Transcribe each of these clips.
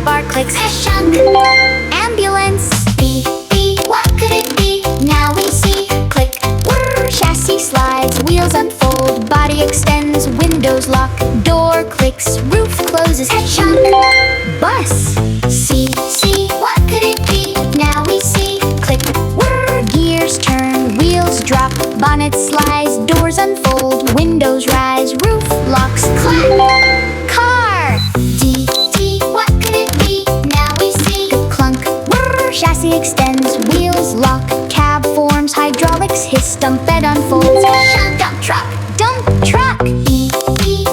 bar clicks. Ka-shunk. Ambulance. Beep, beep, what could it be? Now we see. Click. Whirr. Chassis slides, wheels unfold, body extends, windows lock, door clicks, roof closes. Ka-shunk. Bus. See, what could it be? Now we see. Click. Whirr. Gears turn, wheels drop, bonnet slides, doors unfold, windows rise, roof locks. Clack. Car. D, what could it be? Now we see. Clunk. Whirr. Chassis extends, wheels lock, cab forms, hydraulics hiss, dump bed unfolds. Ka-shunk. Dump truck. Dump truck. E,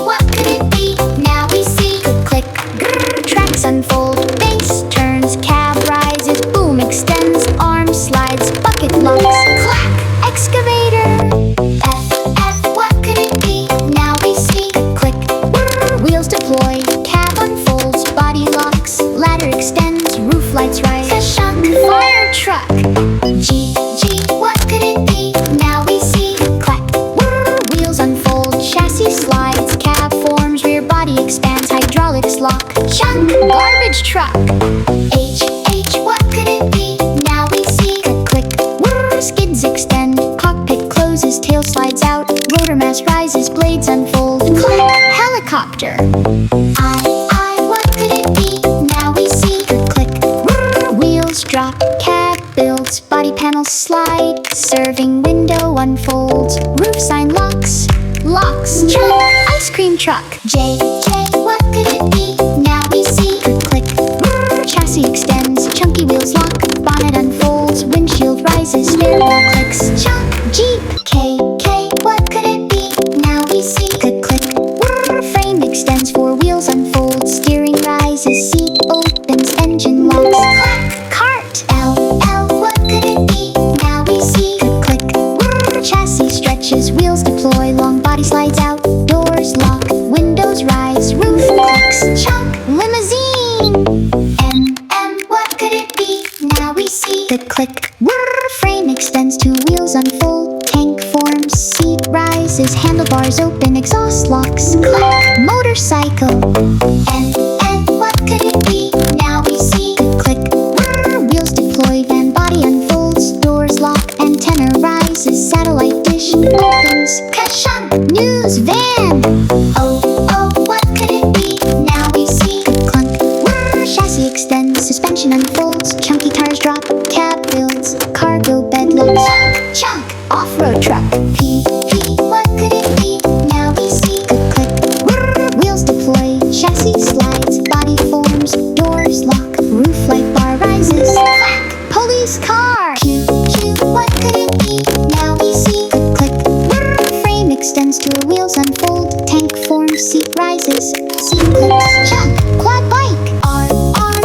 what could it be? Now we see. Click. Grrr. Tracks unfold, base turns, cab rises, boom extends, arm slides, bucket locks. Clack. Excavator. F, what could it be? Now we see. Click. Whirr. Wheels deploy, cab unfolds, body locks, ladder extends, roof lights rise. Ka-shunk. Fire truck. G, what could it be? Now we see. Clack. Whirr. Wheels unfold, chassis slides, cab forms, rear body expands, hydraulics lock. Shunk. Garbage truck. H, what could it be? Now we see. Click. Whirr. Skids extend, cockpit closes, tail slides out, rotor mass rises, blades unfold. Clack. Helicopter. I, what could it be? Now we see. Click. Whirr. Wheels drop, cab builds, body panels slide, serving window unfolds, roof sign locks. Truck. Ice cream truck. J, what could it be? Now we see. Click. Whirr. Chassis extends, chunky wheels lock, bonnet unfolds, windshield rises, spare wheel clicks. Chunk. Jeep. K, what could it be? Now we see. Click. Whirr. Frame extends, four wheels unfold, steering rises, seat opens, engine locks. Clack. Cart. L, what could it be? Now we see. Click. Whirr. Chassis stretches, wheels deploy, long body slides out, doors lock, windows rise, roof clicks. Chunk. Limousine. M, what could it be? Now we see. Click. Whirr. Frame extends, two wheels unfold, tank forms, seat rises, handlebars open, exhaust locks. Clack. Motorcycle. N, what could it be? Now we see. Click. Whirr. Wheels deploy, van body unfolds, doors lock, antenna rises, satellite dish opens. Ka-shunk. News van. O, what could it be? Now we see. Clunk. Whirr. Chassis extends, suspension unfolds, chunky tires drop, cab builds, cargo bed locks. Chunk. Off-road truck. P, what could it be? Now we see. Click. Whirr. Wheels deploy, chassis slides, body forms, doors lock, roof light bar rises. Clack. Police car. Q, what could it be? Now we see. Click. Whirr. Frame extends, two wheels unfold, tank forms, seat rises, seat clicks. Chunk. Quad bike. R,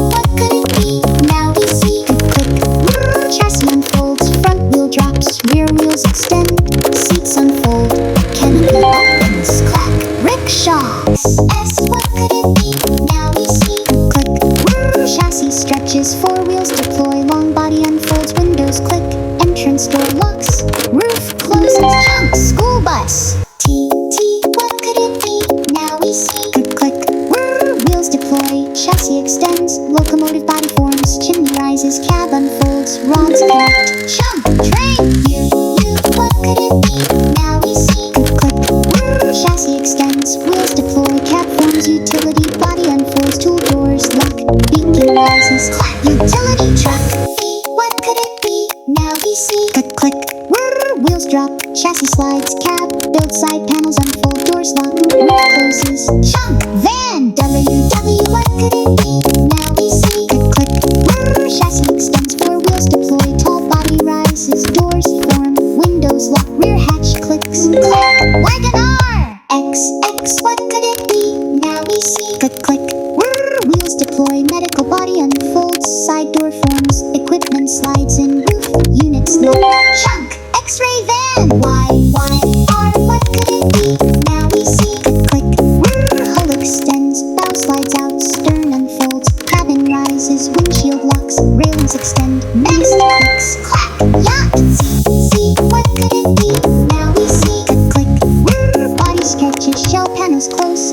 what could it be? Now we see. Click. Whirr. Chassis unfolds, front wheel drops, rear wheels extend, seats unfold, canopy opens. Clack. Rickshaw. S, what could it be? Now we see. Click. Whirr. Chassis stretches, four wheels deploy, long body unfolds, windows click, entrance door locks, roof closes. Chunk. School bus. T, what could it be? Now we see. Click. Whirr. Wheels deploy, chassis extends, locomotive body forms, chimney rises, cab unfolds, rods connect. Chunk. Train. U, what could it be? Now we see. Click. Whirr. Chassis extends, wheels deploy, cab forms, utility body unfolds, tool doors lock, beacon rises. Clack. Utility truck. V, what could it be? Now we see. Click. Whirr. Wheels drop, chassis slides, cab build, side panels unfold, doors lock, roof closes. Chunk. Van. W, what could it be? Now we see. Click. Whirr. Chassis extends, four wheels deploy, tall body rises, doors form, windows lock, rear hatch clicks. Clack. Wagon R. X, what could it be? Now we see. Click. Whirr. Wheels deploy, medical body unfolds, side door forms, equipment slides in, roof units lock. Chunk. X-ray van. Y, R, what could it be? Now we see. Click. Whirr. Hull extends, bow slides out, stern unfolds, cabin rises, windshield locks, railings extend, mast clicks. Clack. Yacht. Z, what could it be? Now we see. Click. Whirr. Body stretches, shell panels close,